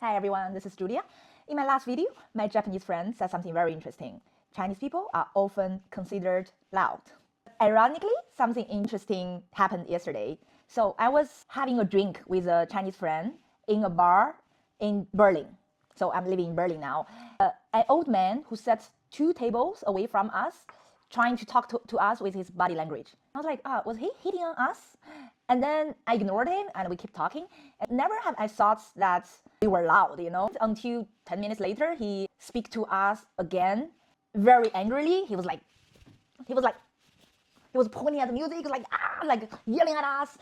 Hi everyone, this is Julia. In my last video, my Japanese friend said something very interesting. Chinese people are often considered loud. Ironically, something interesting happened yesterday. So I was having a drink with a Chinese friend in a bar in Berlin. So I'm living in Berlin now. An old man who sat 2 tables away from us, trying to talk to us with his body language. I was like, was he hitting on us? And then I ignored him and we kept talking. And never have I thought that we were loud, until 10 minutes later, he speak to us again, very angrily. He was pointing at the music, like yelling at us.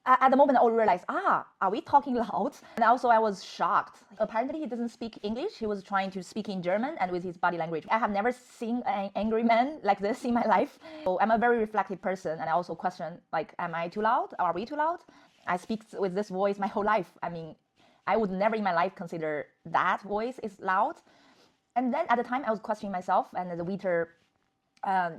At the moment, I realized, are we talking loud? And also I was shocked. Apparently he doesn't speak English. He was trying to speak in German and with his body language. I have never seen an angry man like this in my life. So I'm a very reflective person, and I also question, am I too loud? Are we too loud? I speak with this voice my whole life. I mean, I would never in my life consider that voice is loud. And then at the time I was questioning myself, and the waiter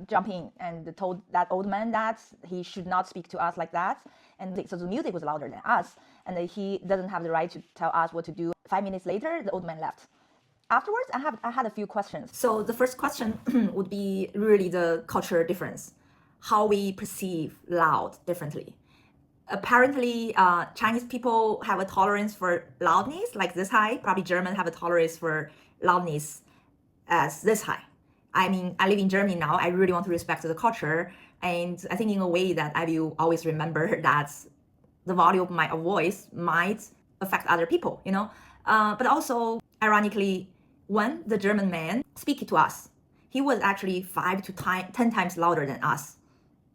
jumped in and told that old man that he should not speak to us like that. And so the music was louder than us, and he doesn't have the right to tell us what to do. 5 minutes later, the old man left. Afterwards, I had a few questions. So the first question would be really the cultural difference, how we perceive loud differently. Apparently, Chinese people have a tolerance for loudness like this high. Probably German have a tolerance for loudness as this high. I mean, I live in Germany now. I really want to respect the culture. And I think in a way that I will always remember that the volume of my voice might affect other people, But also, ironically, when the German man speak to us, he was actually 5 to 10 times louder than us.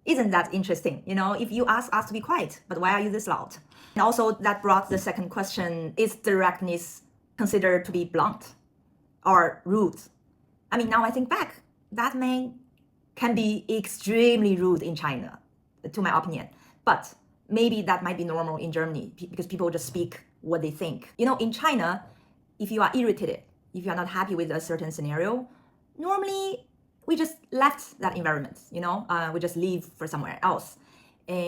Isn't that interesting? If you ask us to be quiet, but why are you this loud? And also that brought the second question, is directness considered to be blunt or rude? I mean, now I think back, that man can be extremely rude in China, to my opinion. But maybe that might be normal in Germany because people just speak what they think. In China, if you are irritated, if you are not happy with a certain scenario, normally we just left that environment, we just leave for somewhere else.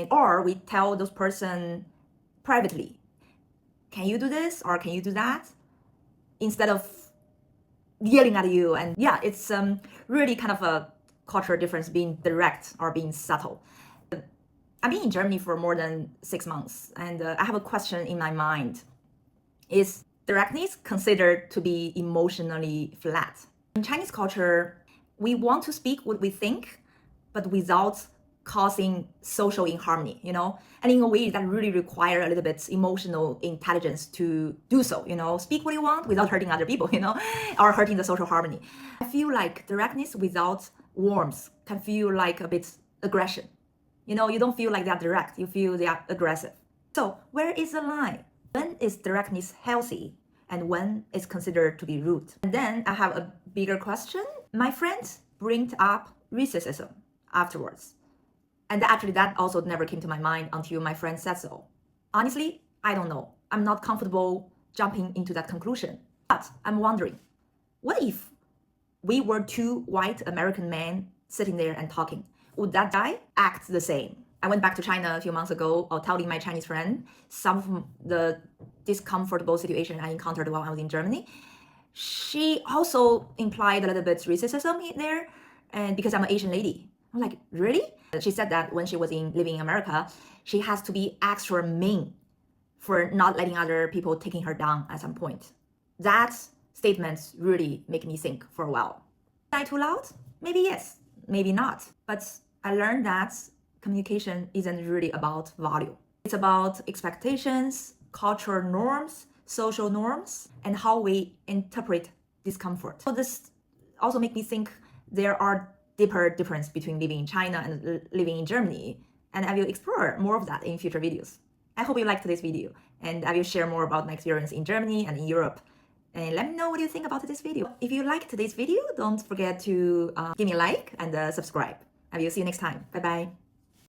Or we tell those person privately, can you do this or can you do that? Instead of yelling at you. And yeah, it's really kind of a cultural difference being direct or being subtle. I've been in Germany for more than 6 months, and I have a question in my mind. Is directness considered to be emotionally flat? In Chinese culture, we want to speak what we think, but without causing social inharmony, and in a way that really require a little bit emotional intelligence to do so, speak what you want without hurting other people, or hurting the social harmony. I feel like directness without warmth can feel like a bit aggression. You don't feel like they're direct, you feel they are aggressive. So where is the line? When is directness healthy and when is considered to be rude? And then I have a bigger question. My friends bring up racism afterwards. And actually that also never came to my mind until my friend said so. Honestly, I don't know. I'm not comfortable jumping into that conclusion. But I'm wondering, what if we were 2 white American men sitting there and talking? Would that guy act the same? I went back to China a few months ago, telling my Chinese friend some of the discomfortable situation I encountered while I was in Germany. She also implied a little bit racism in there, and because I'm an Asian lady. I'm like, really? She said that when she was living in America, she has to be extra mean for not letting other people taking her down at some point. That statement really make me think for a while. Am I too loud? Maybe yes, maybe not. But I learned that communication isn't really about volume. It's about expectations, cultural norms, social norms, and how we interpret discomfort. So this also make me think there are deeper difference between living in China and living in Germany. And I will explore more of that in future videos. I hope you liked this video, and I will share more about my experience in Germany and in Europe. And let me know what you think about this video. If you liked this video, don't forget to give me a like and subscribe. I will see you next time. Bye bye.